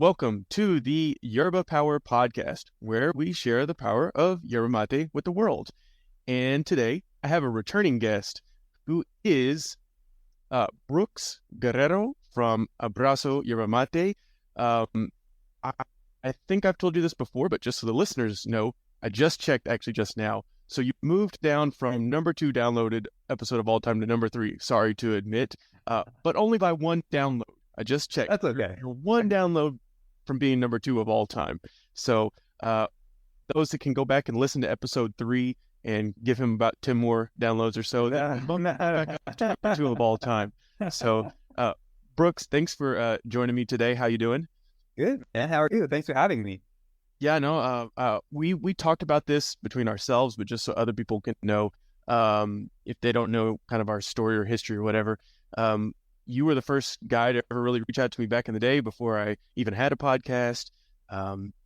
Welcome to the Yerba Power Podcast, where we share the power of yerba mate with the world. And today, I have a returning guest who is Brooks Guerrero from Abrazo Yerba Mate. I, I think I've told you this before, but just so the listeners know, I just checked actually just now. So you moved down from number 2 downloaded episode of all time to number 3. Sorry to admit, but only by one download. I just checked. That's okay. You're one download from being number 2 of all time. So those that can go back and listen to episode 3 and give him about 10 more downloads or so, that number 2 of all time. So Brooks, thanks for joining me today. How you doing? Good. And how are you? Thanks for having me. Yeah, no, we talked about this between ourselves, but just so other people can know, if they don't know kind of our story or history or whatever, you were the first guy to ever really reach out to me back in the day before I even had a podcast.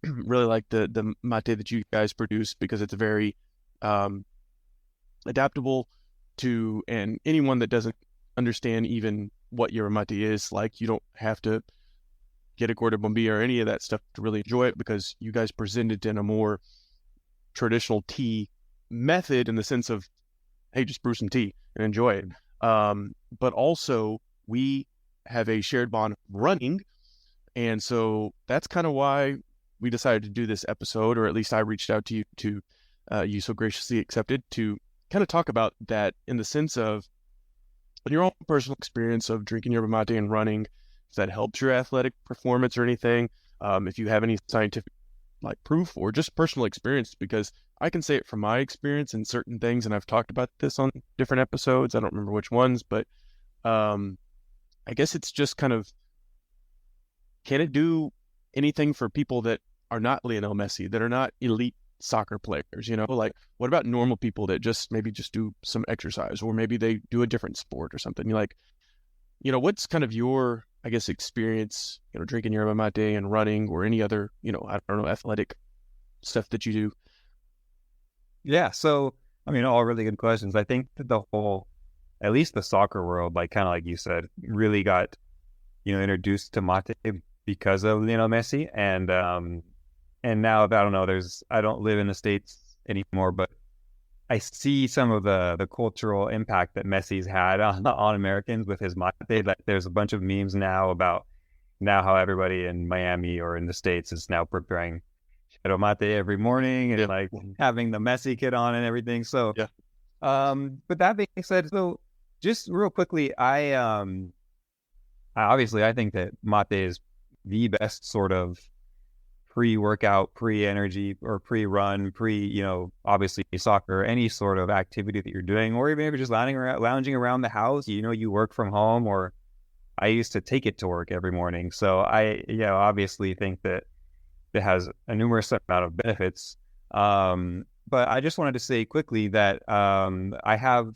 Really like the mate that you guys produce because it's very adaptable to, and anyone that doesn't understand even what yerba mate is, like, you don't have to get a Gorda Bombilla or any of that stuff to really enjoy it, because you guys present it in a more traditional tea method in the sense of, hey, just brew some tea and enjoy it. But also we have a shared bond of running. And so that's kind of why we decided to do this episode, or at least I reached out to you to, you so graciously accepted, to kind of talk about that in the sense of your own personal experience of drinking yerba mate and running, if that helps your athletic performance or anything, if you have any scientific proof or just personal experience, because I can say it from my experience in certain things, and I've talked about this on different episodes. I don't remember which ones, but I guess it's just kind of, can it do anything for people that are not Lionel Messi, that are not elite soccer players? What about normal people that maybe just do some exercise, or maybe they do a different sport or something? What's kind of your, I guess, experience, drinking yerba mate and running, or any other, I don't know, athletic stuff that you do? Yeah. So, all really good questions. I think that the whole, at least the soccer world, kind of like you said, really got, introduced to mate because of Lionel Messi. And now, I don't know, I don't live in the States anymore, but I see some of the cultural impact that Messi's had on Americans with his mate. There's a bunch of memes now about how everybody in Miami or in the States is now preparing yerba mate every morning and having the Messi kit on and everything. So, yeah. But that being said, so just real quickly, I obviously think that mate is the best sort of pre-workout, pre-energy, or pre-run, obviously soccer, any sort of activity that you're doing, or even if you're just lounging around the house, you work from home, or I used to take it to work every morning. So I, obviously think that it has a numerous amount of benefits. But I just wanted to say quickly that I have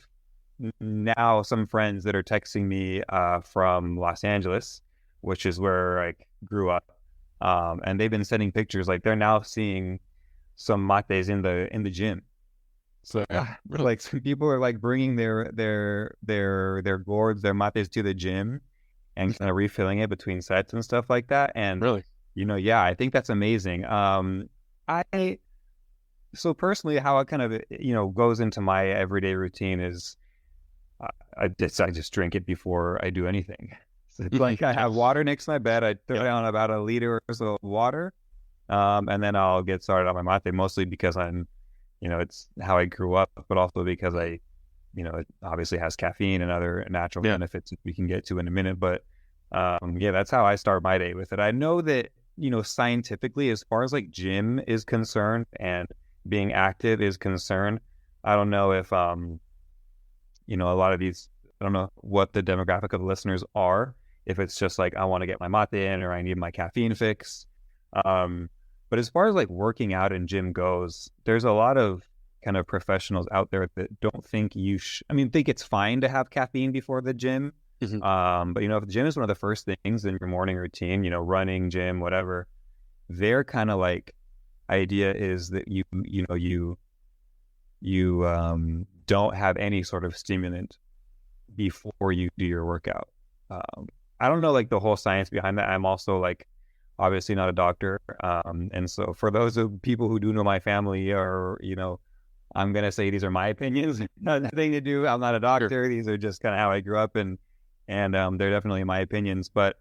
now some friends that are texting me from Los Angeles, which is where I grew up. And they've been sending pictures, they're now seeing some mates in the gym. So really? Some people are bringing their gourds, their mates to the gym and kind of refilling it between sets and stuff like that. And really, I think that's amazing. So personally, how it kind of goes into my everyday routine is I just drink it before I do anything. It's I have water next to my bed. I throw down about a liter or so of water, and then I'll get started on my mate, mostly because I'm, it's how I grew up, but also because it obviously has caffeine and other natural benefits we can get to in a minute. But that's how I start my day with it. I know that, scientifically, as far as gym is concerned and being active is concerned, I don't know if, a lot of these, I don't know what the demographic of the listeners are, if it's just I want to get my mate in, or I need my caffeine fix. But as far as working out in gym goes, there's a lot of kind of professionals out there that don't think think it's fine to have caffeine before the gym. Mm-hmm. But if the gym is one of the first things in your morning routine, running, gym, whatever, their kind of idea is that you don't have any sort of stimulant before you do your workout. I don't know the whole science behind that. I'm also obviously not a doctor. And so for those of people who do know my family, or, I'm going to say these are my opinions, nothing to do. I'm not a doctor. Sure. These are just kind of how I grew up, and they're definitely my opinions, but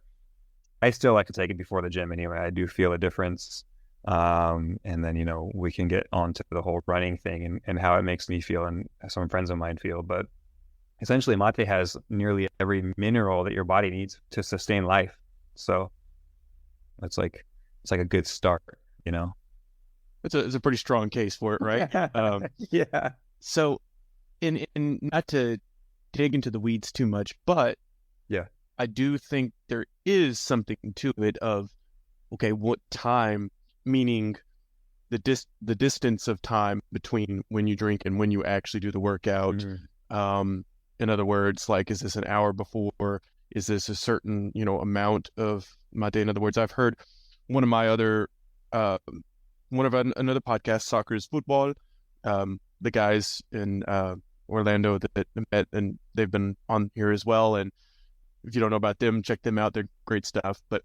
I still like to take it before the gym anyway. I do feel a difference. And then, we can get on to the whole running thing and how it makes me feel and some friends of mine feel. But essentially, mate has nearly every mineral that your body needs to sustain life. So it's like a good start, It's a pretty strong case for it, right? Yeah. So, in not to dig into the weeds too much, but yeah, I do think there is something to it of, okay, what time, meaning the distance of time between when you drink and when you actually do the workout. Mm-hmm. In other words, like, is this an hour before? Is this a certain, amount of mate? In other words, I've heard one of another podcast, Soccer is Football. The guys in Orlando that met, and they've been on here as well. And if you don't know about them, check them out. They're great stuff. But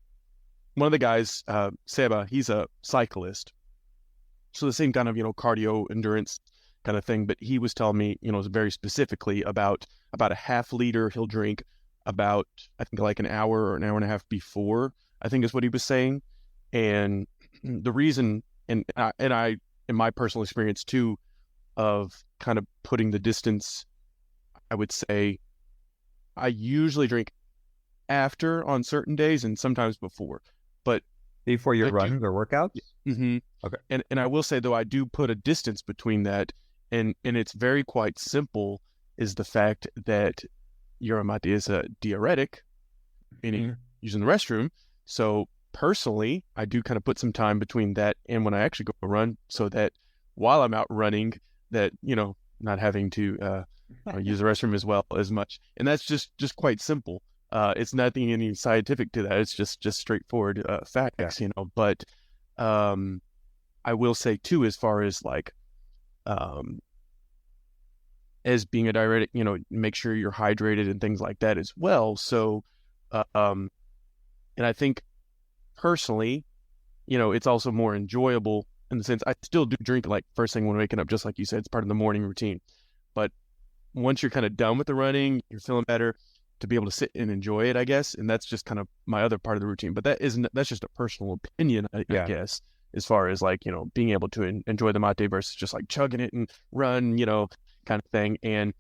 one of the guys, Seba, he's a cyclist. So the same kind of, cardio endurance kind of thing. But he was telling me, very specifically about a half liter he'll drink about, I think, like an hour or an hour and a half before, I think is what he was saying. And the reason, and I, in my personal experience too, of kind of putting the distance, I would say I usually drink after on certain days and sometimes before. But before your runs or workouts? Mm-hmm. Okay. And I will say, though, I do put a distance between that, and it's very quite simple, is the fact that Yerba Mate is a diuretic, meaning using the restroom. So personally, I do kind of put some time between that and when I actually go run, so that while I'm out running, that, not having to use the restroom as much. And that's just quite simple. It's nothing any scientific to that. It's just straightforward facts, But I will say too, as far as like as being a diuretic, make sure you're hydrated and things like that as well. So, and I think personally, it's also more enjoyable in the sense I still do drink like first thing when waking up, just like you said, it's part of the morning routine. But once you're kind of done with the running, you're feeling better, to be able to sit and enjoy it, I guess. And that's just kind of my other part of the routine. But that's just a personal opinion, I guess, as far as like, being able to enjoy the mate versus just like chugging it and run, kind of thing. And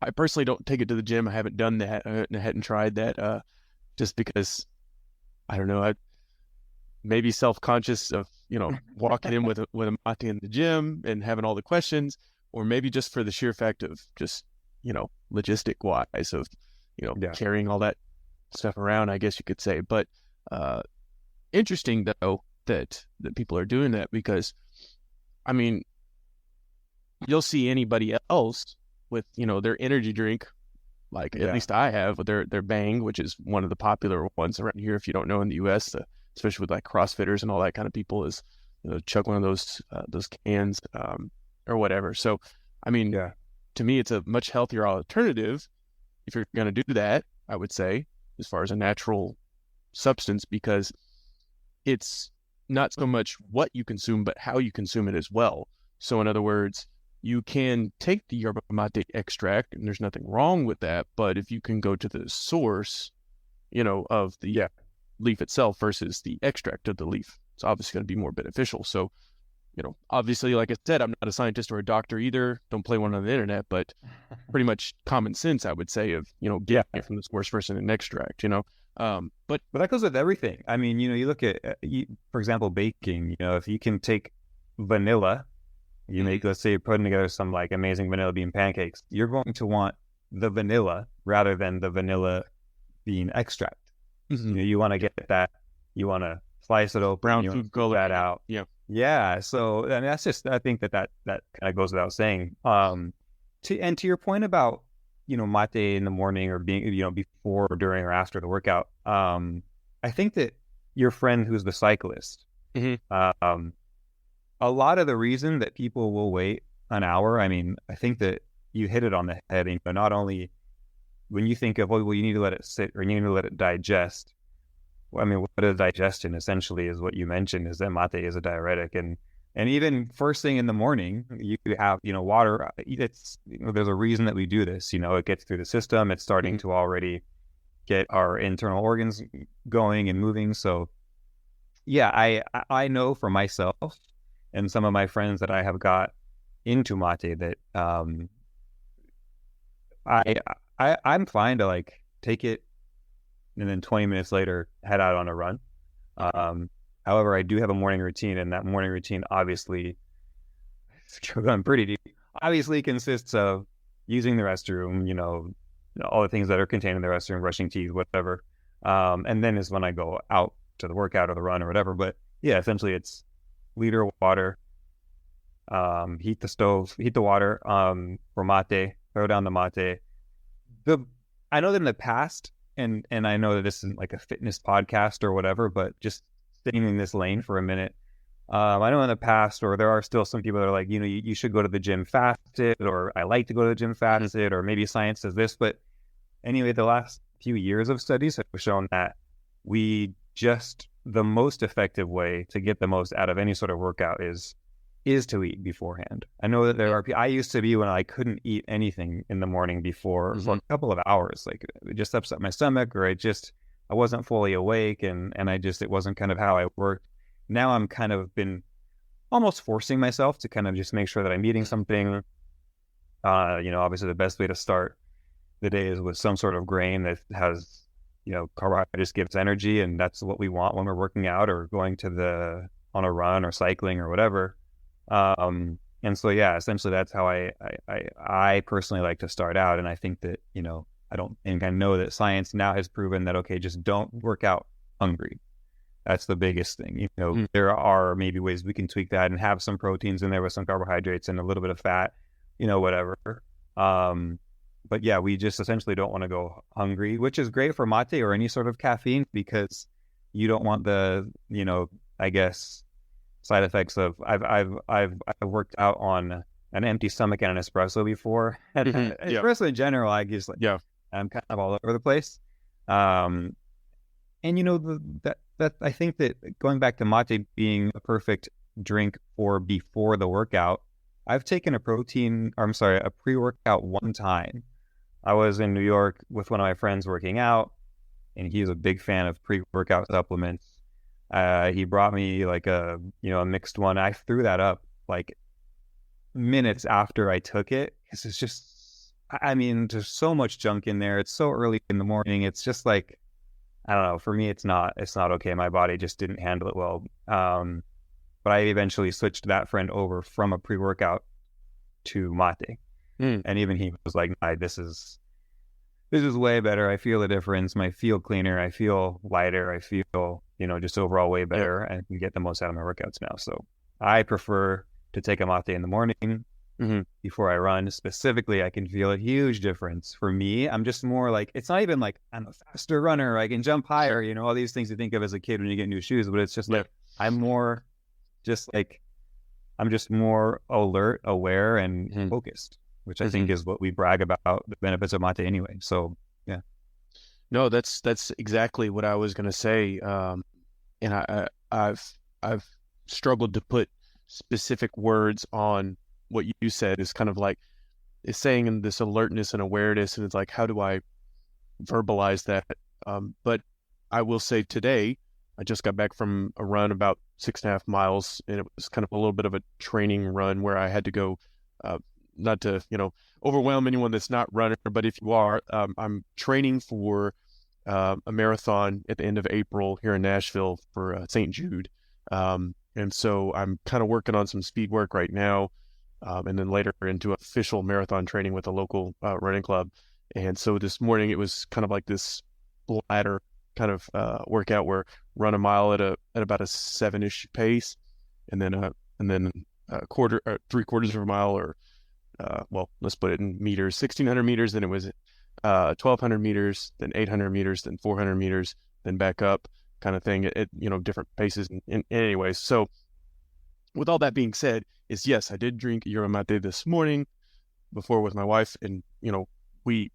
I personally don't take it to the gym. I haven't done that. I hadn't tried that just because, I don't know, I maybe self-conscious of, walking in with a mate in the gym and having all the questions, or maybe just for the sheer fact of just, logistic wise of, carrying all that stuff around, I guess you could say. But interesting though that people are doing that, because I mean, you'll see anybody else with, their energy drink, like at least I have, with their Bang, which is one of the popular ones around here. If you don't know, in the US, especially with like CrossFitters and all that kind of people, is, chug one of those cans or whatever. So, I mean, to me, it's a much healthier alternative if you're going to do that, I would say, as far as a natural substance, because it's not so much what you consume, but how you consume it as well. So in other words, you can take the yerba mate extract, and there's nothing wrong with that. But if you can go to the source, of the leaf itself versus the extract of the leaf, it's obviously going to be more beneficial. So, obviously, like I said, I'm not a scientist or a doctor either. Don't play one on the internet, but pretty much common sense, I would say, of, getting it from the source versus an extract, But that goes with everything. I mean, you look at, for example, baking, if you can take vanilla, you make, let's say you're putting together some like amazing vanilla bean pancakes, you're going to want the vanilla rather than the vanilla bean extract. Mm-hmm. You want to get that, you want to slice it open, brown food color that out. Yeah. So, and that's just, I think that kind of goes without saying. To your point about, mate in the morning, or being, before or during or after the workout. I think that your friend who's the cyclist, a lot of the reason that people will wait an hour, I mean, I think that you hit it on the head. Not only when you think of, well, you need to let it sit, or you need to let it digest. I mean, what is digestion essentially is what you mentioned, is that mate is a diuretic. And even first thing in the morning, you have, water. It's, there's a reason that we do this. It gets through the system. It's starting to already get our internal organs going and moving. So yeah, I know for myself and some of my friends that I have got into mate that I'm fine to like take it and then 20 minutes later head out on a run. However, I do have a morning routine, and that morning routine obviously, it's going pretty deep, obviously consists of using the restroom, all the things that are contained in the restroom, brushing teeth, whatever. And then is when I go out to the workout or the run or whatever. But yeah, essentially it's liter of water, heat the stove, heat the water for mate, throw down the mate. I know that in the past, and I know that this isn't like a fitness podcast or whatever, but just staying in this lane for a minute. I know in the past, or there are still some people that are like, you should go to the gym fasted, or I like to go to the gym fasted, or maybe science says this. But anyway, the last few years of studies have shown that the most effective way to get the most out of any sort of workout is to eat beforehand. I know that there are people, I used to be when I couldn't eat anything in the morning before for a couple of hours, like it just upset my stomach, or I wasn't fully awake, and it wasn't kind of how I worked. Now I'm kind of been almost forcing myself to kind of just make sure that I'm eating something. Obviously the best way to start the day is with some sort of grain that has, carbohydrates, gives energy, and that's what we want when we're working out or going on a run or cycling or whatever. And so, yeah, essentially that's how I personally like to start out. And I think that, I know that science now has proven that, okay, just don't work out hungry. That's the biggest thing. There are maybe ways we can tweak that and have some proteins in there with some carbohydrates and a little bit of fat, whatever. But yeah, we just essentially don't want to go hungry, which is great for mate or any sort of caffeine, because you don't want the, I guess, side effects of I've worked out on an empty stomach and an espresso before. And espresso in general, I guess, I'm kind of all over the place. And that I think that going back to mate being a perfect drink for before the workout, I've taken a pre-workout one time. I was in New York with one of my friends working out, and he's a big fan of pre-workout supplements. He brought me like a mixed one. I threw that up like minutes after I took it, because it's just, there's so much junk in there. It's so early in the morning. It's just like, I don't know. For me, it's not okay. My body just didn't handle it well. But I eventually switched that friend over from a pre-workout to mate. And even he was like, this is way better. I feel the difference. I feel cleaner. I feel lighter. I feel, just overall way better, and can get the most out of my workouts now. So I prefer to take a mate in the morning before I run. Specifically, I can feel a huge difference. For me, I'm just more like, it's not even like I'm a faster runner, I can jump higher, all these things you think of as a kid when you get new shoes, but it's just like, I'm just more alert, aware, and focused, which I think is what we brag about, the benefits of mate anyway. So, yeah. No, that's exactly what I was going to say. And I've struggled to put specific words on what you said. Is kind of like, it's saying in this alertness and awareness, and it's like, how do I verbalize that? But I will say today, I just got back from a run about 6.5 miles, and it was kind of a little bit of a training run where I had to go, not to, overwhelm anyone that's not running, but if you are, I'm training for a marathon at the end of April here in Nashville for St. Jude. And so I'm kind of working on some speed work right now, and then later into official marathon training with a local running club. And so this morning it was kind of like this bladder kind of workout where run a mile at about a 7-ish pace, and then a quarter or 3/4 of a mile, or let's put it in meters, 1,600 meters. Then it was 1,200 meters, then 800 meters, then 400 meters, then back up, kind of thing at different paces. And anyways, so with all that being said, yes, I did drink yerba mate this morning before with my wife, and we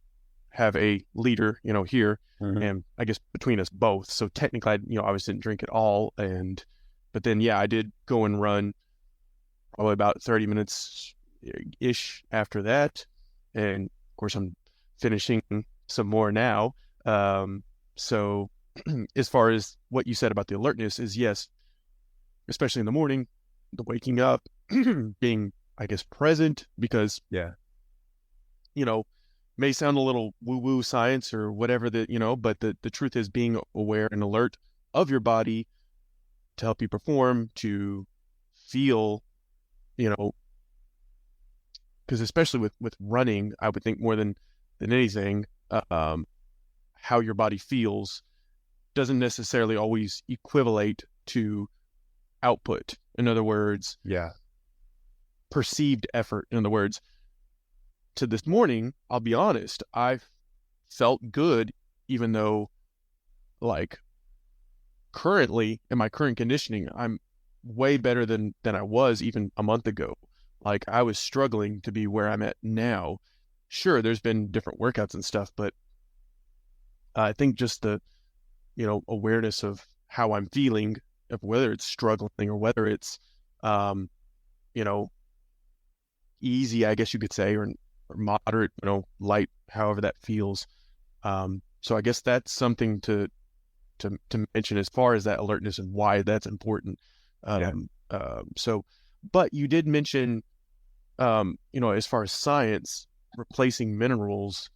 have a liter, here, Mhm. and I guess between us both. So technically, I obviously didn't drink it all, but then I did go and run probably about 30 minutes ish after that, and of course I'm finishing some more now. So as far as what you said about the alertness is, yes, especially in the morning, the waking up, being, I guess, present, because, Yeah. may sound a little woo-woo science or whatever but the truth is being aware and alert of your body to help you perform, to feel, because especially with running, I would think more than anything, how your body feels doesn't necessarily always equivalate to output. In other words, Yeah. perceived effort. In other words, to this morning, I'll be honest, I felt good, even though, like, currently in my current conditioning, I'm way better than I was even a month ago. Like, I was struggling to be where I'm at now. Sure, there's been different workouts and stuff, but I think just the, awareness of how I'm feeling, of whether it's struggling or whether it's, you know, easy, I guess you could say, or moderate, light, however that feels. So I guess that's something to mention as far as that alertness and why that's important. So, but you did mention, as far as science, replacing minerals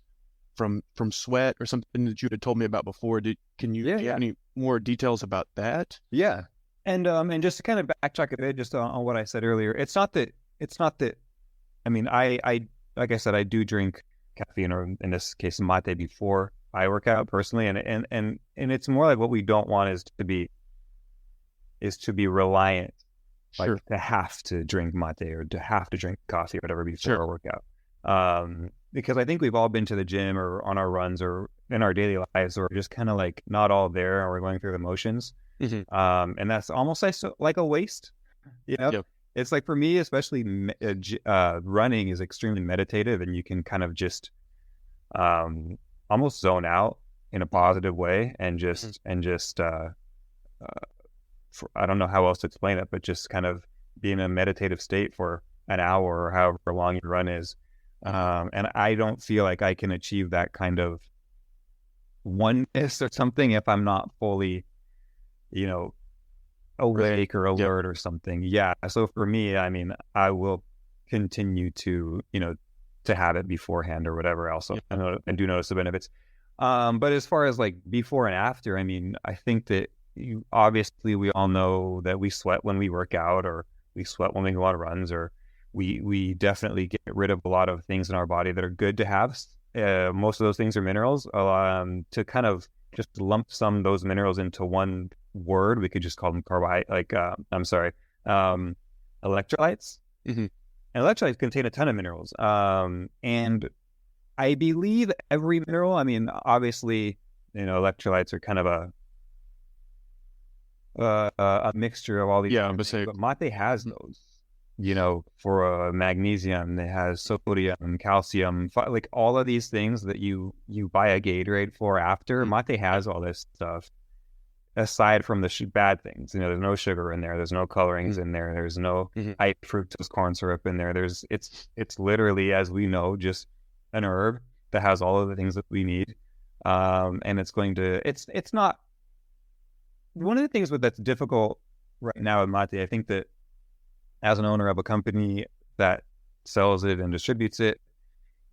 from sweat or something that you had told me about before. Can you have any more details about that? Yeah. And just to kind of backtrack a bit, just on what I said earlier, it's not that, I mean, I like I said, I do drink caffeine, or in this case, mate, before I work out personally. And it's more like what we don't want is to be reliant, like to have to drink mate or to have to drink coffee or whatever before our workout. Because I think we've all been to the gym or on our runs or in our daily lives, or just kind of like not all there, or we're going through the motions. And that's almost like a waste, It's like, for me, especially running is extremely meditative, and you can kind of just almost zone out in a positive way, and just I don't know how else to explain it, but just kind of be in a meditative state for an hour or however long your run is. And I don't feel like I can achieve that kind of oneness or something if I'm not fully, awake or alert or something. Yeah. So for me, I mean, I will continue to, to have it beforehand or whatever else. So I do notice the benefits. But as far as like before and after, I mean, I think that obviously we all know that we sweat when we work out, or we sweat when we go on runs, or we definitely get rid of a lot of things in our body that are good to have. Most of those things are minerals. To kind of just lump those minerals into one word, we could just call them electrolytes. And electrolytes contain a ton of minerals. And I believe every mineral, I mean, obviously, electrolytes are kind of a mixture of all these. Yeah, but mate has those. For magnesium, it has sodium, calcium, like all of these things that you buy a Gatorade for after. Mate has all this stuff, aside from the bad things. There's no sugar in there, there's no colorings in there, there's no high fructose corn syrup in there. It's literally, as we know, just an herb that has all of the things that we need. And it's not one of the things that's difficult right now with mate. I think that as an owner of a company that sells it and distributes it,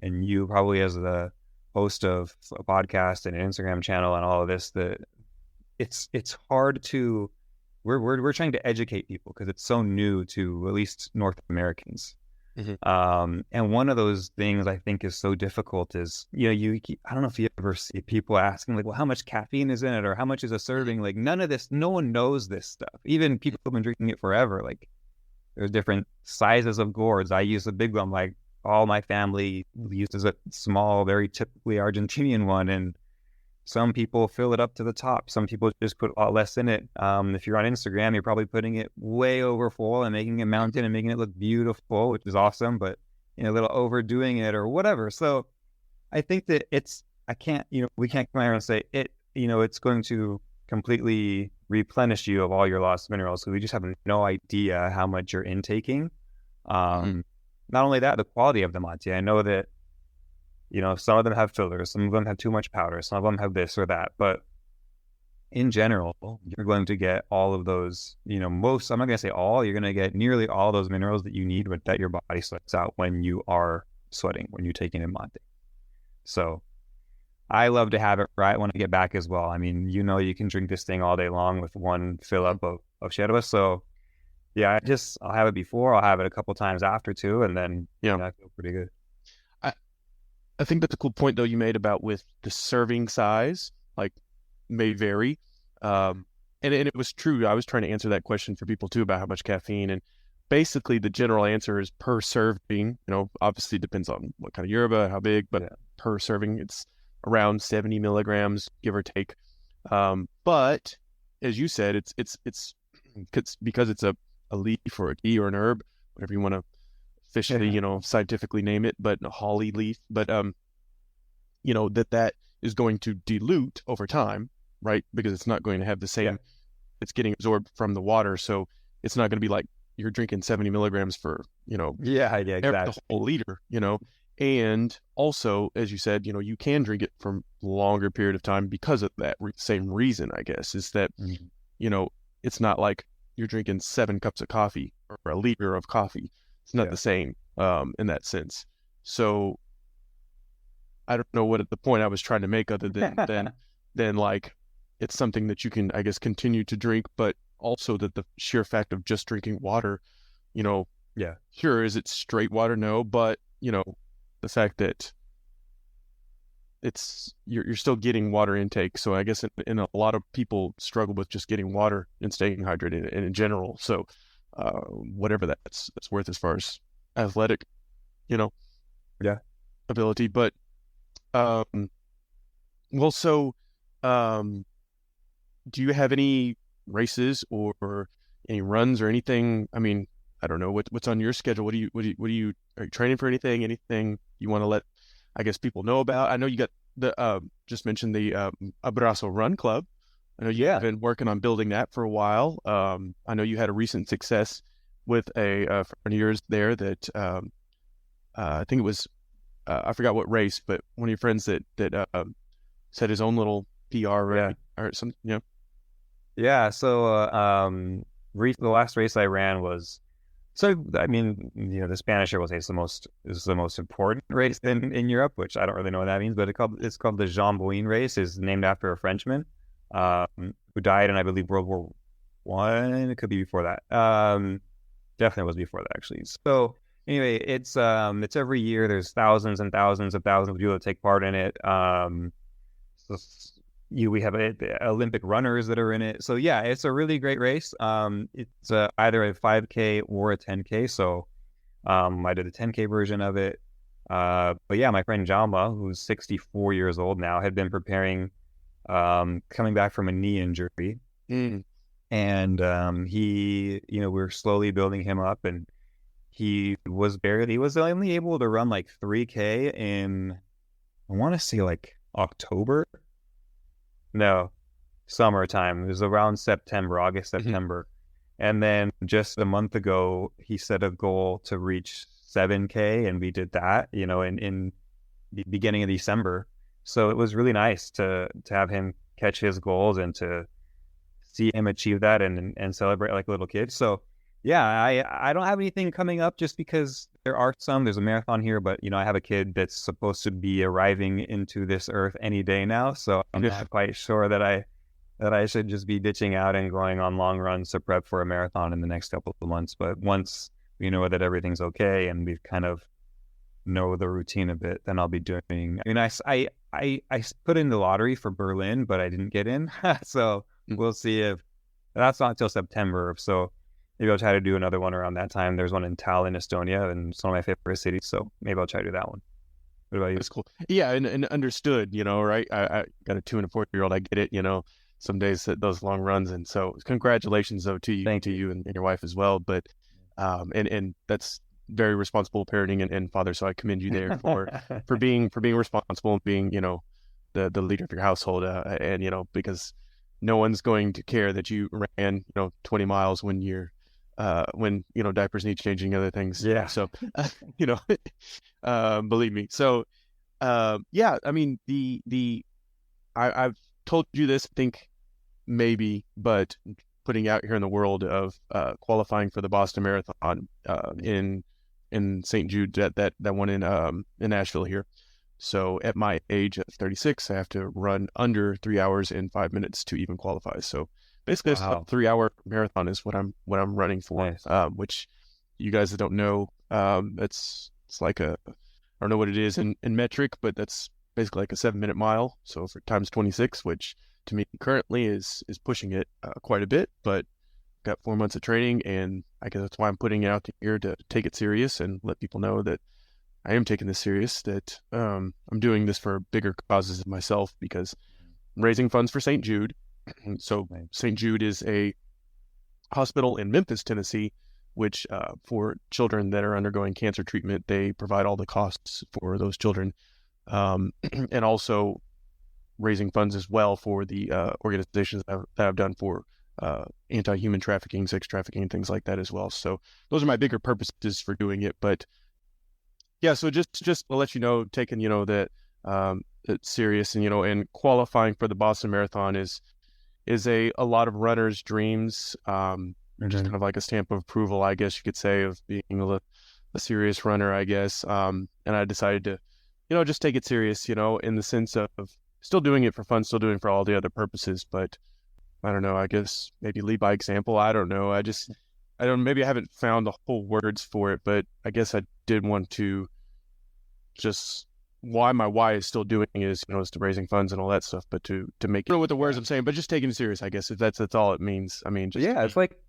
and you probably as the host of a podcast and an Instagram channel and all of this, that it's hard to, we're trying to educate people because it's so new to at least North Americans. And one of those things I think is so difficult is, I don't know if you ever see people asking like, well, how much caffeine is in it, or how much is a serving? Like, none of this, no one knows this stuff. Even people who've been drinking it forever, like, there's different sizes of gourds. I use a big one, like all my family uses a small, very typically Argentinian one. And some people fill it up to the top. Some people just put a lot less in it. If you're on Instagram, you're probably putting it way over full and making it mountain and making it look beautiful, which is awesome, but a little overdoing it or whatever. So I think that it's I can't, we can't come here and say it's going to completely replenish you of all your lost minerals. So we just have no idea how much you're intaking. Not only that, the quality of the mate. I know that, some of them have fillers, some of them have too much powder, some of them have this or that, but in general, you're going to get all of those, most, I'm not going to say all, you're going to get nearly all those minerals that you need, but that your body sweats out when you are sweating, when you're taking in mate. So I love to have it right when I get back as well. I mean, you can drink this thing all day long with one fill up of yerba. So yeah, I'll have it before, I'll have it a couple times after too. And then, I feel pretty good. I think that's a cool point though you made about with the serving size, like may vary. And it was true. I was trying to answer that question for people too about how much caffeine, and basically the general answer is per serving, obviously depends on what kind of yerba, how big, but per serving, it's around 70 milligrams, give or take. But as you said, it's because it's a leaf or a tea or an herb, whatever you want to officially, scientifically name it, but a holly leaf, but, that is going to dilute over time, right? Because it's not going to have the same, it's getting absorbed from the water. So it's not going to be like you're drinking 70 milligrams for, exactly. the whole liter, and also, as you said, you can drink it for a longer period of time because of that same reason, I guess, is that, it's not like you're drinking 7 cups of coffee or a liter of coffee. It's not the same in that sense. So I don't know what the point I was trying to make other than like it's something that you can, I guess, continue to drink, but also that the sheer fact of just drinking water, sure, is it straight water? No, but the fact that you're still getting water intake. So I guess in a lot of people struggle with just getting water and staying hydrated in general. So whatever that's worth as far as athletic, ability. But do you have any races or any runs or anything? I mean, I don't know what's on your schedule. Are you training for anything you want to let, I guess, people know about? I know you got the just mentioned the Abrazo Run Club. I know you've been working on building that for a while. I know you had a recent success with a friend of yours there that I think it was I forgot what race, but one of your friends that set his own little PR or something. Yeah. So the last race I ran was, so I mean, the Spanish will say it's the most important race in Europe, which I don't really know what that means, but it's called the Jean Bouin race. It's named after a Frenchman who died in, I believe, World War I. It could be before that. Definitely was before that, actually. So anyway, it's every year. There's thousands and thousands of people that take part in it. We have Olympic runners that are in it. So yeah, it's a really great race. It's either a 5K or a 10K. So I did the 10K version of it. But yeah, my friend Jean Bouin, who's 64 years old now, had been preparing, coming back from a knee injury. And he, we're slowly building him up, and he was only able to run like 3K in, I want to say like October. No, summertime. It was around August, September. And then just a month ago, he set a goal to reach 7K, and we did that, in the beginning of December. So it was really nice to have him catch his goals and to see him achieve that and celebrate like a little kid. So yeah, I don't have anything coming up just because there's a marathon here, but I have a kid that's supposed to be arriving into this earth any day now. So I'm not quite sure that I should just be ditching out and going on long runs to prep for a marathon in the next couple of months. But once we know that everything's okay and we've kind of know the routine a bit, then I'll be doing, I put in the lottery for Berlin, but I didn't get in. So we'll see if that's not until September. So maybe I'll try to do another one around that time. There's one in Tallinn, Estonia, and it's one of my favorite cities. So maybe I'll try to do that one. What about you? That's cool. Yeah, and understood, right? I got a 2 and a 4-year-old. I get it, some days those long runs. And so congratulations, though, to you and your wife as well. But, and that's very responsible parenting and father. So I commend you there for being responsible and being, the leader of your household, and because no one's going to care that you ran 20 miles when when diapers need changing, other things. Yeah. So you know believe me. So yeah, I mean I've told you this, I think maybe, but putting out here in the world of qualifying for the Boston Marathon in St. Jude, that one in Nashville here. So at my age of 36, I have to run under 3 hours and 5 minutes to even qualify. So basically, Wow. a 3 hour marathon is what I'm running for. Nice. Which you guys that don't know, it's like I don't know what it is in metric, but that's basically like a 7-minute mile. So for times 26, which to me currently is pushing it quite a bit, but got 4 months of training, and I guess that's why I'm putting it out here to take it serious and let people know that I am taking this serious, that I'm doing this for bigger causes of myself, because I'm raising funds for St. Jude. So St. Jude is a hospital in Memphis, Tennessee, which for children that are undergoing cancer treatment, they provide all the costs for those children, and also raising funds as well for the organizations that I've done for anti-human trafficking, sex trafficking, things like that as well. So those are my bigger purposes for doing it. But yeah, so just to let you know, taking that it's serious, and qualifying for the Boston Marathon is a lot of runners' dreams. Just kind of like a stamp of approval, I guess you could say, of being a serious runner, I guess. And I decided to, just take it serious, in the sense of still doing it for fun, still doing it for all the other purposes. But I don't know, I guess maybe lead by example. I don't know. Maybe I haven't found the whole words for it, but I guess I did want to just my why is still doing is, is to raising funds and all that stuff, but to make it, I don't know what the words I'm saying, but just taking it serious, I guess, if that's all it means. I mean, just, yeah, it's like,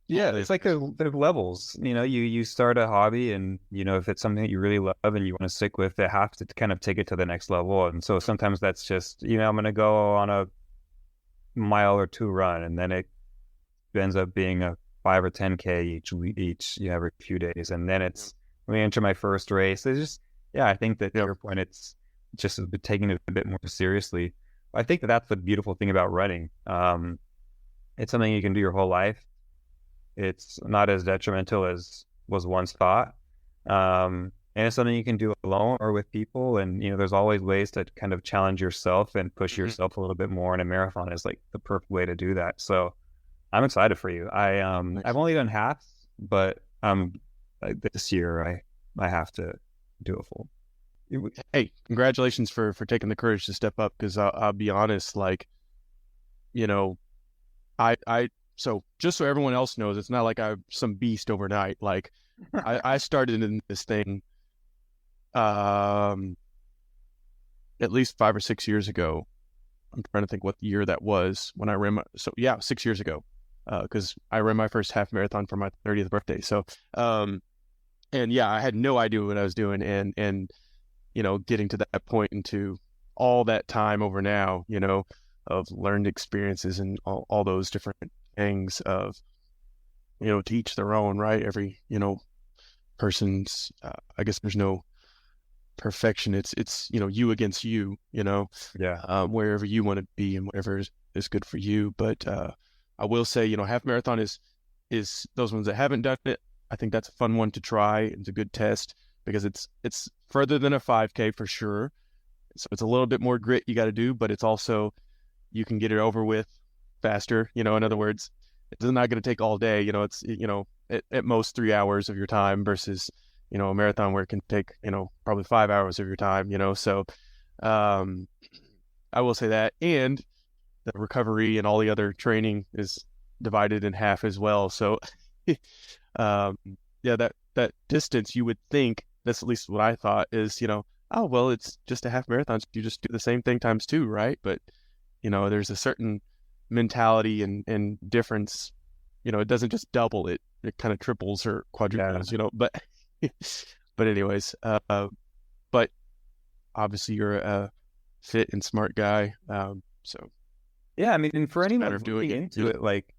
yeah, it's like there's levels, you start a hobby, and, if it's something that you really love and you want to stick with, they have to kind of take it to the next level. And so sometimes that's just, I'm going to go on a mile or two run, and then it ends up being a 5 or 10K each every few days. And then it's, when I enter my first race, it's just, I think that to your point, it's just taking it a bit more seriously. I think that's the beautiful thing about running. It's something you can do your whole life. It's not as detrimental as was once thought. And it's something you can do alone or with people. And, there's always ways to kind of challenge yourself and push yourself a little bit more. And a marathon is like the perfect way to do that. So I'm excited for you. I've only done half, but this year I have to do a full. Hey, congratulations for taking the courage to step up, because I'll be honest, like, so just so everyone else knows, it's not like I'm some beast overnight. Like I started in this thing at least 5 or 6 years ago. I'm trying to think what year that was when I ran 6 years ago, because I ran my first half marathon for my 30th birthday. So and yeah, I had no idea what I was doing, and getting to that point into all that time over now, of learned experiences and all those different things of, to each their own, right? Every, person's, I guess there's no perfection. It's you against you, wherever you want to be and whatever is good for you. But I will say, half marathon is those ones that haven't done it. I think that's a fun one to try. It's a good test, because it's further than a 5K for sure. So it's a little bit more grit you got to do, but it's also, you can get it over with faster. In other words, it's not going to take all day. It's, at most 3 hours of your time versus, a marathon where it can take, probably 5 hours of your time, So I will say that. And the recovery and all the other training is divided in half as well. So that distance, you would think, that's at least what I thought, is, oh, well, it's just a half marathon, so you just do the same thing times 2, right? But, there's a certain mentality and difference. It doesn't just double it kind of triples or quadruples, but anyways, but obviously you're a fit and smart guy. So yeah, I mean, and for anyone matter of doing into it, like,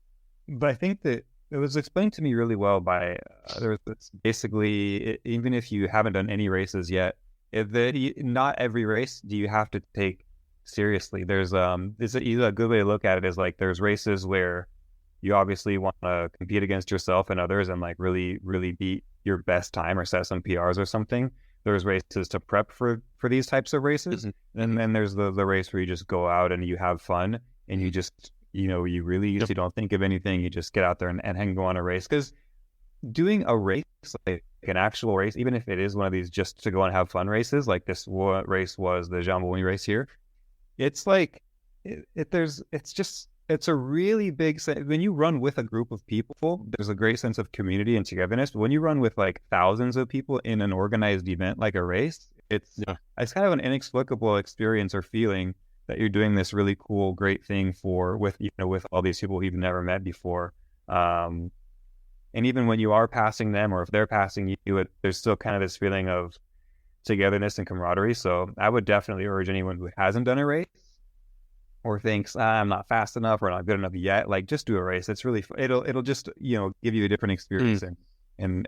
but I think that it was explained to me really well by, there was basically, even if you haven't done any races yet, not every race do you have to take seriously. There's a good way to look at it is like there's races where you obviously want to compete against yourself and others and like really, really beat your best time or set some PRs or something. There's races to prep for these types of races. Mm-hmm. And then there's the race where you just go out and you have fun and you just, you don't think of anything. You just get out there and go on a race. Because doing a race, like an actual race, even if it is one of these just to go and have fun races, like this race was the Jean Bouin race here, it's like, it's a really big when you run with a group of people, there's a great sense of community and togetherness. But when you run with like thousands of people in an organized event like a race, it's kind of an inexplicable experience or feeling that you're doing this really cool, great thing with all these people you've never met before. And even when you are passing them, or if they're passing you, there's still kind of this feeling of togetherness and camaraderie. So I would definitely urge anyone who hasn't done a race or thinks I'm not fast enough or not good enough yet, like just do a race. It's really it'll just give you a different experience and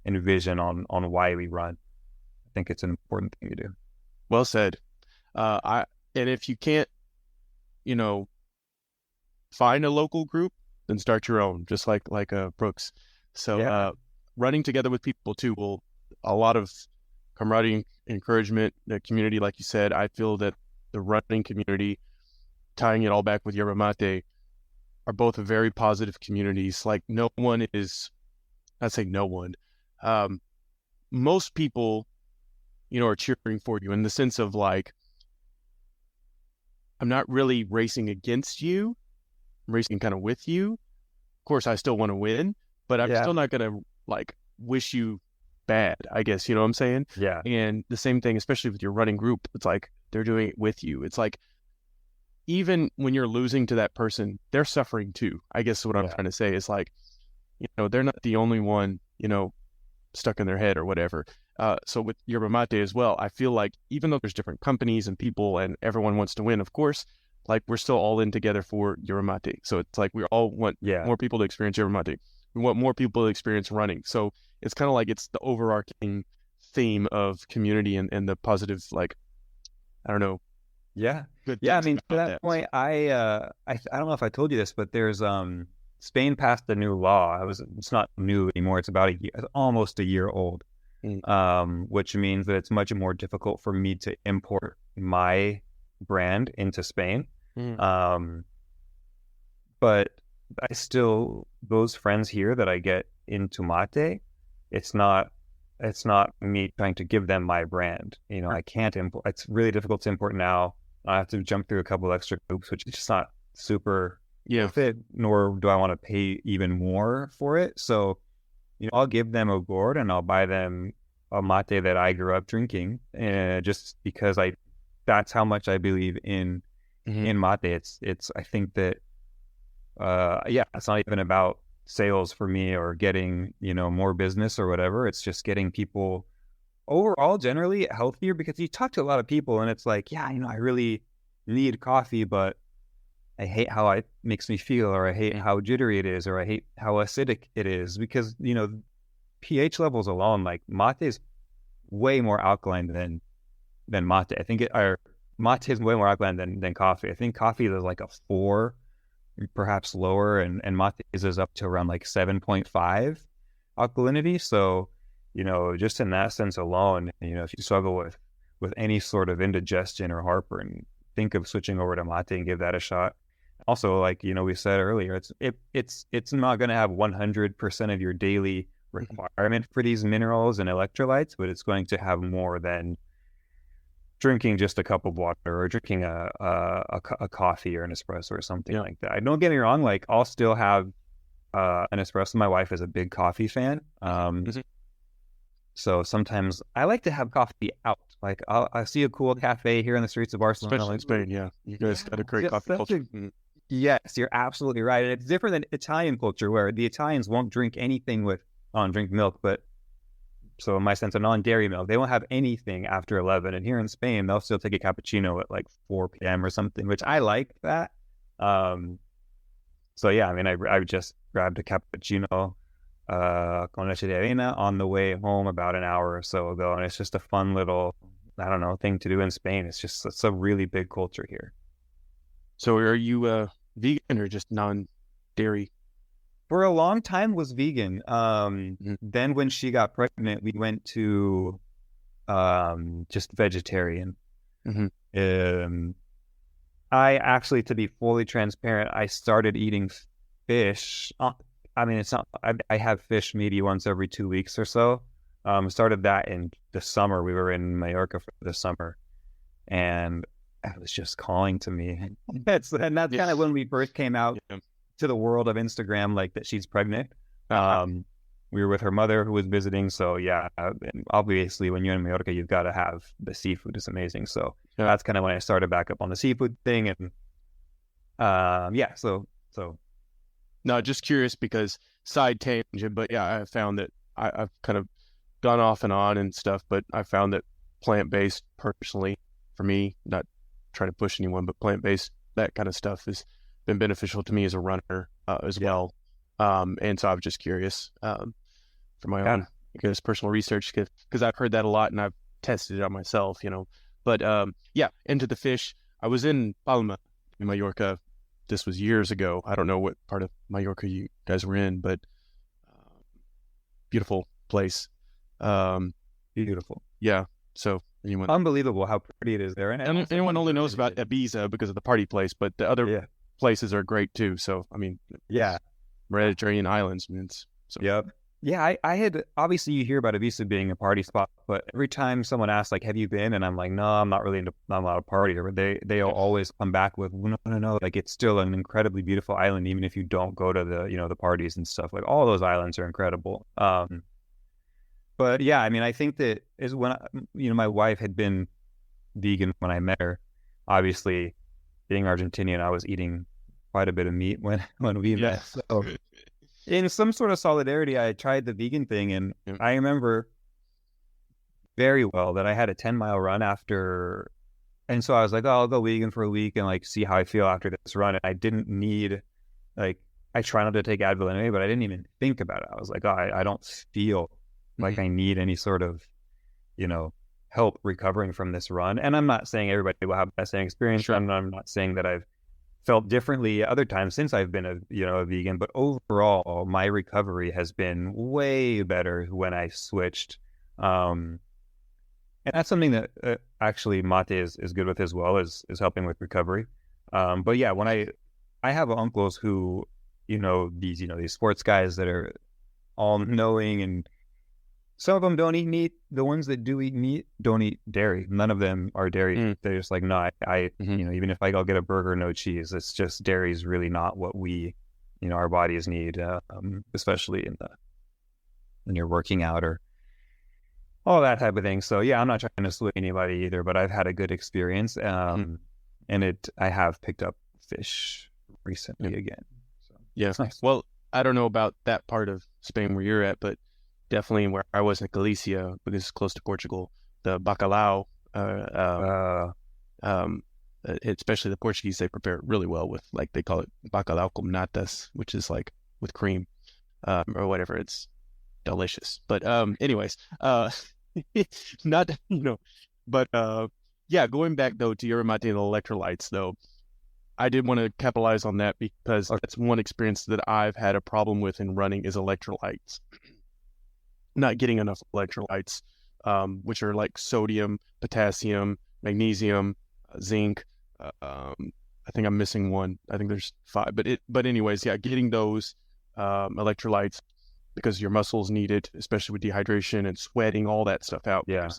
vision on why we run. I think it's an important thing to do. Well said. And if you can't find a local group, then start your own, just like Brooks. So running together with people too will a lot of camaraderie, encouragement, the community, like you said. I feel that the running community, tying it all back with Yerba Mate, are both very positive communities. Like I'd say no one. Most people, are cheering for you in the sense of like, I'm not really racing against you. I'm racing kind of with you. Of course, I still want to win, but I'm still not going to like wish you bad, I guess. You know what I'm saying? Yeah. And the same thing, especially with your running group, it's like they're doing it with you. It's like even when you're losing to that person, they're suffering too. I guess what I'm trying to say is like, they're not the only one, stuck in their head or whatever. So with Yerba Mate as well, I feel like even though there's different companies and people and everyone wants to win, of course, like we're still all in together for Yerba Mate. So it's like we all want more people to experience Yerba Mate. We want more people to experience running. So it's kind of like it's the overarching theme of community and the positive, like, I don't know. Yeah. I mean, to that point, I don't know if I told you this, but there's Spain passed a new law. It's not new anymore. It's almost a year old, which means that it's much more difficult for me to import my brand into Spain. But I still, those friends here that I get into Mate, it's not me trying to give them my brand. I can't import. It's really difficult to import now. I have to jump through a couple extra hoops, which is just not super fit, nor do I want to pay even more for it. So, I'll give them a gourd and I'll buy them a mate that I grew up drinking, just because that's how much I believe in mate. It's I think that it's not even about sales for me or getting more business or whatever. It's just getting people overall generally healthier, because you talk to a lot of people and it's like, I really need coffee, but I hate how it makes me feel, or I hate how jittery it is, or I hate how acidic it is, because pH levels alone, like mate is way more alkaline than mate. I think mate is way more alkaline than coffee. I think coffee is like a 4, perhaps lower, and mate is up to around like 7.5 alkalinity. So, just in that sense alone, if you struggle with any sort of indigestion or heartburn, think of switching over to mate and give that a shot. Also, like, we said earlier, it's not going to have 100% of your daily requirement for these minerals and electrolytes, but it's going to have more than drinking just a cup of water or drinking a coffee or an espresso or something like that. Don't get me wrong, like I'll still have an espresso. My wife is a big coffee fan. So sometimes I like to have coffee out. Like I see a cool cafe here in the streets of Barcelona. Especially in Spain, you guys got a great coffee culture. Yes, you're absolutely right. And it's different than Italian culture, where the Italians won't drink anything drink milk, but so in my sense, a non-dairy milk, they won't have anything after 11. And here in Spain, they'll still take a cappuccino at like 4 p.m. or something, which I like that. So yeah, I mean, I just grabbed a cappuccino con leche de avena on the way home about an hour or so ago, and it's just a fun little, I don't know, thing to do in Spain. It's a really big culture here. So are you vegan or just non-dairy? For a long time was vegan. Mm-hmm. Then when she got pregnant, we went to just vegetarian. Mm-hmm. I actually, to be fully transparent, I started eating fish. I mean, it's not, I have fish maybe once every 2 weeks or so. Started that in the summer. We were in Mallorca for the summer, and it was just calling to me. And that's kind of when we first came out to the world of Instagram, like that she's pregnant. We were with her mother who was visiting. So yeah, obviously when you're in Mallorca, you've got to have the seafood. It's amazing. So that's kind of when I started back up on the seafood thing. And so. No, just curious because side tangent, but yeah, I found that I've kind of gone off and on and stuff, but I found that plant-based personally, for me, not trying to push anyone, but plant-based, that kind of stuff has been beneficial to me as a runner as well. And so I was just curious for my own, I guess, personal research, because I've heard that a lot and I've tested it on myself, But into the fish, I was in Palma, in Mallorca. This was years ago. I don't know what part of Mallorca you guys were in, but beautiful place. Beautiful. Yeah. So unbelievable how pretty it is there. And anyone only knows about Ibiza because of the party place, but the other places are great too. So, I mean, Mediterranean islands. I mean, Yeah, I had, obviously you hear about Ibiza being a party spot, but every time someone asks, like, have you been? And I'm like, no, I'm not really I'm not a partier. They'll always come back with, no, like it's still an incredibly beautiful island, even if you don't go to the, the parties and stuff. Like all those islands are incredible. But yeah, I mean, I think that is when, my wife had been vegan when I met her. Obviously, being Argentinian, I was eating quite a bit of meat when we met. So in some sort of solidarity, I tried the vegan thing, and I remember very well that I had a 10-mile run after, and so I was like, oh, I'll go vegan for a week and like see how I feel after this run. And I didn't need, like, I try not to take Advil anyway, but I didn't even think about it. I was like, oh, I don't feel like I need any sort of, help recovering from this run. And I'm not saying everybody will have that same experience. Sure. I'm not saying that I've felt differently other times since I've been a vegan, but overall my recovery has been way better when I switched. And that's something that actually mate is good with as well, is helping with recovery. But yeah, when I have uncles who, these sports guys that are all knowing, and some of them don't eat meat. The ones that do eat meat don't eat dairy. None of them are dairy. They're just like, no, even if I go get a burger, no cheese. It's just dairy is really not what we, our bodies need, especially when you're working out or all that type of thing. So yeah, I'm not trying to sway anybody either, but I've had a good experience. And I have picked up fish recently again. So yeah. Nice. Well, I don't know about that part of Spain where you're at, but definitely where I was in Galicia, because it's close to Portugal, the bacalhau, especially the Portuguese, they prepare it really well with, like, they call it bacalhau com natas, which is like with cream, or whatever. It's delicious. But anyways, not, but yeah, going back though to Yerba Mate and electrolytes though, I did want to capitalize on that because that's one experience that I've had a problem with in running is electrolytes. Not getting enough electrolytes, which are like sodium, potassium, magnesium, zinc. I think I'm missing one. I think there's 5. But anyways, yeah, getting those electrolytes, because your muscles need it, especially with dehydration and sweating, all that stuff out. Yeah.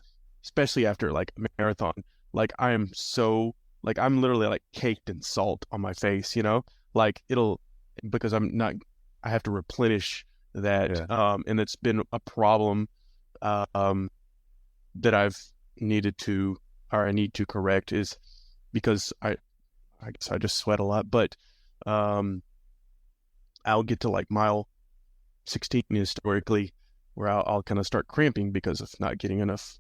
Especially after like a marathon. Like I'm literally like caked in salt on my face, like because I have to replenish that. And it's been a problem that I need to correct, is because I guess I just sweat a lot, but I'll get to like mile 16 historically where I'll kind of start cramping because of not getting enough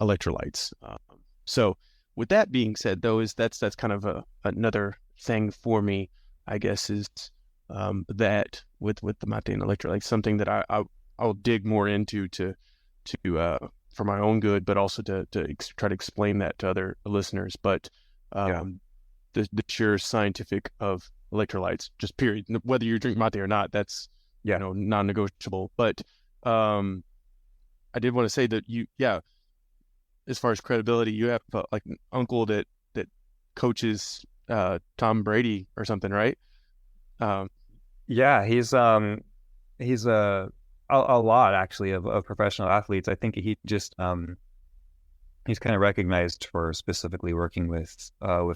electrolytes. So with that being said though, that's kind of another thing for me, I guess, is that with the mate and electrolytes, something that I'll dig more into to for my own good, but also to try to explain that to other listeners. But the sheer scientific of electrolytes, just period, whether you drink mate or not, that's non-negotiable. But I did want to say that as far as credibility, you have like an uncle that coaches Tom Brady or something, right? He's a lot actually of professional athletes. I think he just he's kind of recognized for specifically working with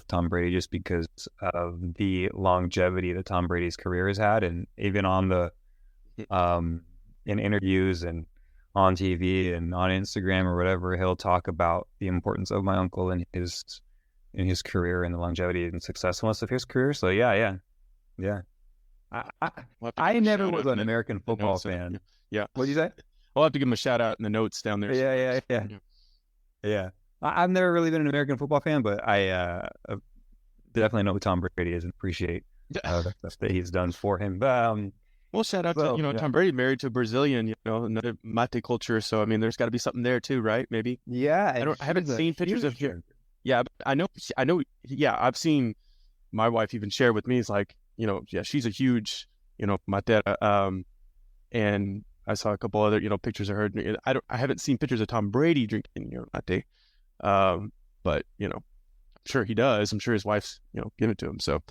Tom Brady just because of the longevity that Tom Brady's career has had, and even on the in interviews and on TV and on Instagram or whatever, he'll talk about the importance of my uncle and his career and the longevity and successfulness of his career. So yeah. I never was an American football fan. Yeah. What'd you say? I'll have to give him a shout out in the notes down there. Yeah. I've never really been an American football fan, but I definitely know who Tom Brady is and appreciate the stuff that he's done for him. Well, shout out to Tom Brady, married to a Brazilian, another mate culture. So I mean, there's got to be something there too, right? Maybe. Yeah. I haven't seen pictures of him. Yeah, I know. Yeah, I've seen my wife even share with me. It's like, she's a huge, mate. And I saw a couple other, pictures of her. I haven't seen pictures of Tom Brady drinking, mate. But I'm sure he does. I'm sure his wife's, giving it to him. So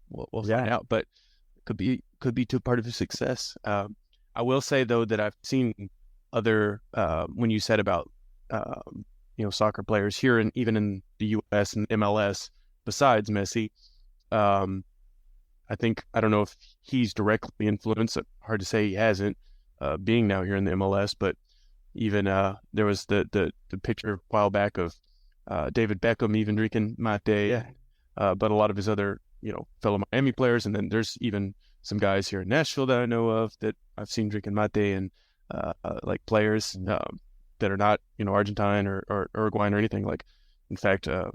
we'll find out. But could be too part of his success. I will say though that I've seen other when you said about soccer players here and even in the U.S. and MLS besides Messi. I don't know if he's directly influenced. Hard to say he hasn't, being now here in the MLS. But even there was the picture a while back of David Beckham even drinking mate. But a lot of his other fellow Miami players, and then there's even some guys here in Nashville that I know of that I've seen drinking mate, and like players that are not Argentine or Uruguayan or anything. Like, in fact, the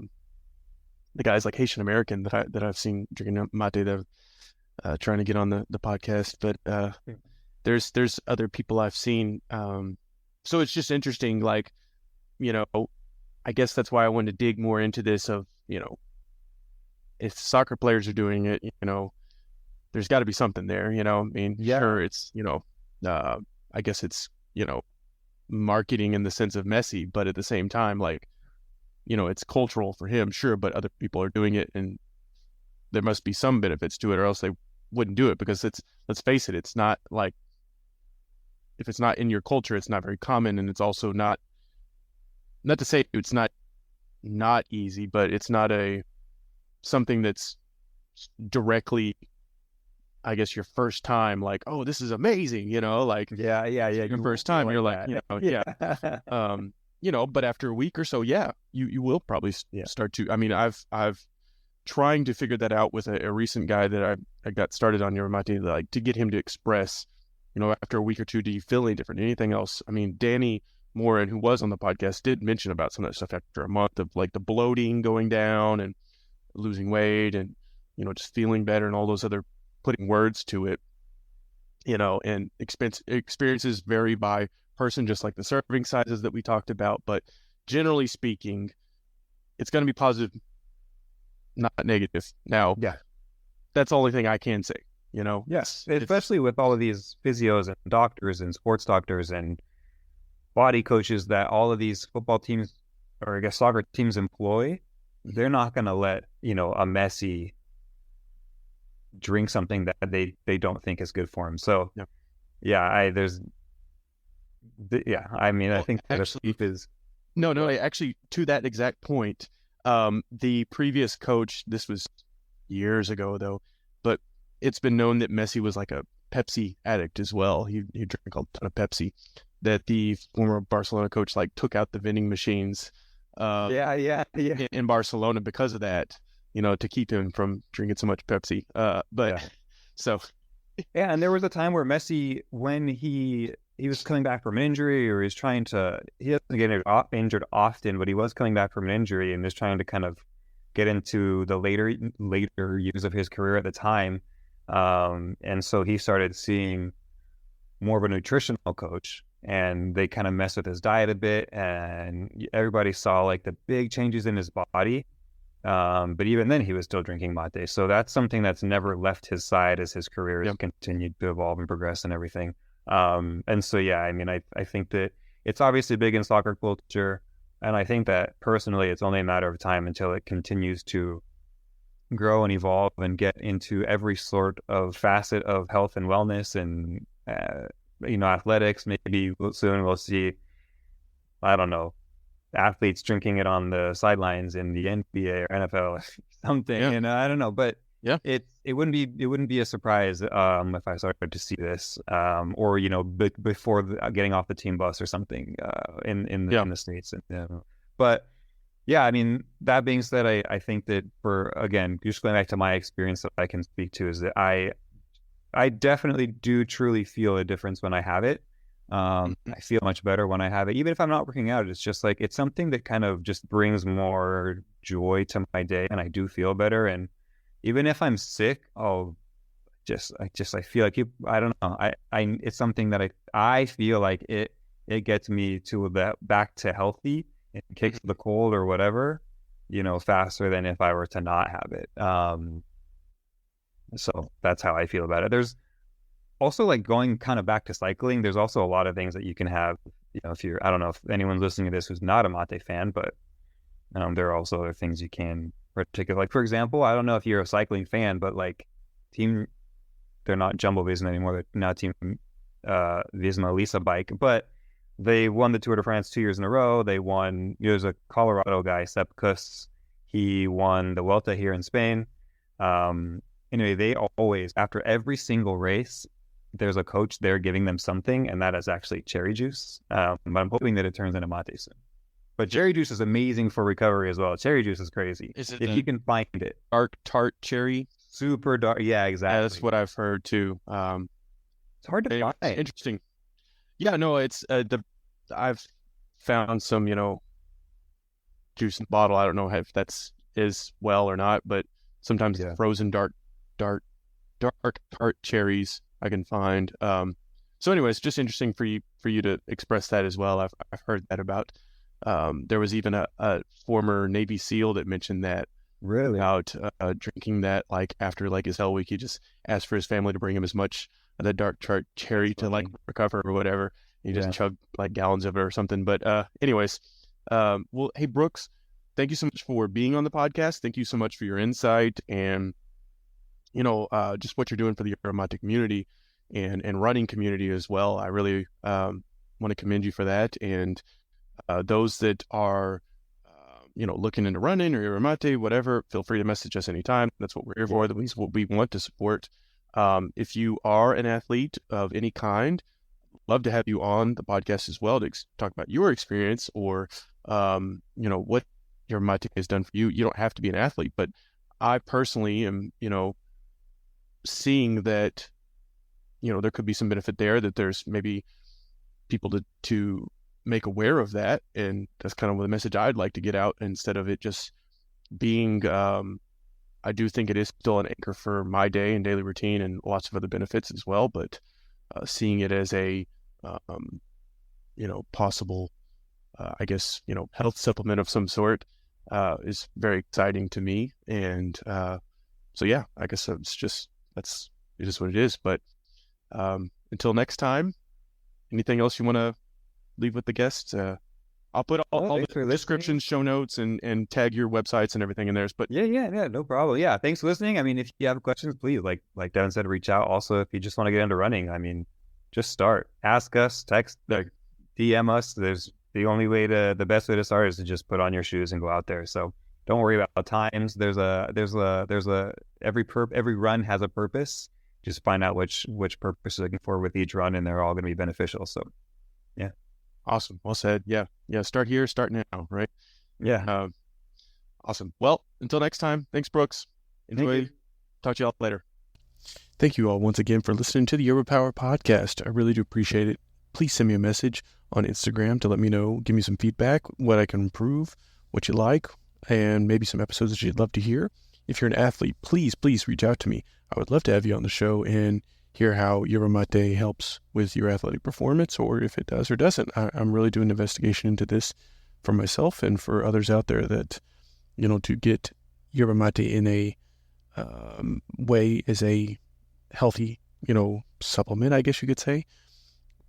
guys like Haitian American that I've seen drinking mate that trying to get on the podcast, but there's other people I've seen. So it's just interesting. Like, I guess that's why I wanted to dig more into this of if soccer players are doing it, there's got to be something there. I mean, sure, it's I guess it's marketing in the sense of Messi, but at the same time, like, it's cultural for him, sure, but other people are doing it, and there must be some benefits to it, or else they wouldn't do it. Because let's face it, it's not like, if it's not in your culture, it's not very common, and it's also not to say it's not easy, but it's not something that's directly, I guess, your first time, like, oh, this is amazing, like, your first time, you're like, but after a week or so, you will probably start to. I mean, I've trying to figure that out with a recent guy that I got started on Yerba Mate, like, to get him to express, after a week or two, do you feel any different? Anything else? I mean, Danny Morin, who was on the podcast, did mention about some of that stuff after a month of, like, the bloating going down and losing weight and, just feeling better and all those other, putting words to it, and experiences vary by person, just like the serving sizes that we talked about. But generally speaking, it's going to be positive, not negative. Now, that's the only thing I can say, Yes, especially with all of these physios and doctors and sports doctors and body coaches that all of these football teams, or I guess soccer teams, employ. They're not going to let, a Messi drink something that they don't think is good for him. So, I mean, I think actually is actually, to that exact point, the previous coach, this was years ago though, but it's been known that Messi was like a Pepsi addict as well. He drank a ton of Pepsi. That the former Barcelona coach, like, took out the vending machines in Barcelona because of that, to keep him from drinking so much Pepsi. And there was a time where Messi, when he was coming back from an injury, or he doesn't get injured often, but he was coming back from an injury and was trying to kind of get into the later years of his career at the time. And so he started seeing more of a nutritional coach, and they kind of messed with his diet a bit, and everybody saw like the big changes in his body. But even then he was still drinking mate. So that's something that's never left his side as his career has continued to evolve and progress and everything. And so, yeah, I mean, I think that it's obviously big in soccer culture. And I think that personally, it's only a matter of time until it continues to grow and evolve and get into every sort of facet of health and wellness and, athletics. Maybe soon we'll see, I don't know, athletes drinking it on the sidelines in the NBA or NFL or something. Yeah. And I don't know, but yeah, it wouldn't be a surprise if I started to see this, or before getting off the team bus or something in the States. But yeah, I mean, that being said, I think that again, just going back to my experience that I can speak to, is that I definitely do truly feel a difference when I have it. I feel much better when I have it, even if I'm not working out. It's just like, it's something that kind of just brings more joy to my day, and I do feel better. And even if I'm sick, I feel like I don't know. It's something that I feel like it gets me to back to healthy and kicks the cold or whatever, faster than if I were to not have it. So that's how I feel about it. There's also, like, going kind of back to cycling, there's also a lot of things that you can have, I don't know if anyone's listening to this who's not a mate fan, but there are also other things you can particular. Like, for example, I don't know if you're a cycling fan, but like they're not Jumbo Visma anymore. They're now Team Visma Lisa bike, but they won the Tour de France 2 years in a row. They won, there's a Colorado guy, Sepp Kuss. He won the Vuelta here in Spain. Anyway, they always, after every single race, there's a coach there giving them something, and that is actually cherry juice. But I'm hoping that it turns into mate soon. But cherry juice is amazing for recovery as well. Cherry juice is crazy. Is it if you can find it? Dark tart cherry? Super dark. Yeah, exactly. Yeah, that's what I've heard too. It's hard to find. Interesting. Yeah, no, it's I've found some, juice in the bottle. I don't know if that's is well or not, but sometimes frozen dark tart cherries I can find. So anyways, just interesting for you to express that as well. I've heard that about. There was even a former Navy SEAL that mentioned that about drinking that, like, after like his hell week. He just asked for his family to bring him as much of the dark tart cherry to like recover or whatever. He just chugged like gallons of it or something. But anyways, well, hey Brooks, thank you so much for being on the podcast. Thank you so much for your insight and just what you're doing for the Yerba Mate community and running community as well. I really want to commend you for that. And those that are, looking into running or Yerba Mate, whatever, feel free to message us anytime. That's what we're here for. That's what we want to support. If you are an athlete of any kind, love to have you on the podcast as well to talk about your experience or, what Yerba Mate has done for you. You don't have to be an athlete, but I personally am, seeing that, there could be some benefit there, that there's maybe people to make aware of that. And that's kind of the message I'd like to get out, instead of it just being, I do think it is still an anchor for my day and daily routine and lots of other benefits as well. But seeing it as a, possible, health supplement of some sort is very exciting to me. And so, yeah, I guess it is what it is. But until next time, anything else you want to leave with the guests? I'll put all the descriptions, show notes, and tag your websites and everything in there. But yeah, no problem. Yeah, thanks for listening. I mean, if you have questions, please, like Devin said, reach out. Also, if you just want to get into running, I mean, just start. Ask us, text, DM us. There's the best way to start is to just put on your shoes and go out there. So don't worry about times. Every run has a purpose. Just find out which purpose you're looking for with each run, and they're all going to be beneficial. So, yeah. Awesome. Well said. Yeah. Start here, start now, right? Yeah. Awesome. Well, until next time, thanks, Brooks. Enjoy. Talk to you all later. Thank you all once again for listening to the Yerba Power Podcast. I really do appreciate it. Please send me a message on Instagram to let me know, give me some feedback, what I can improve, what you like, and maybe some episodes that you'd love to hear. If you're an athlete, please reach out to me. I would love to have you on the show and hear how Yerba Mate helps with your athletic performance, or if it does or doesn't. I'm really doing an investigation into this for myself and for others out there that, to get Yerba Mate in a way as a healthy, supplement, I guess you could say,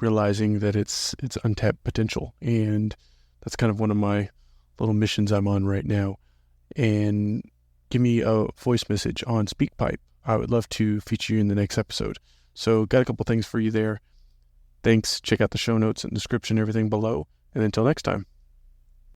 realizing that it's untapped potential. And that's kind of one of my little missions I'm on right now. And give me a voice message on SpeakPipe. I would love to feature you in the next episode. So got a couple things for you there. Thanks. Check out the show notes and description, everything below. And until next time.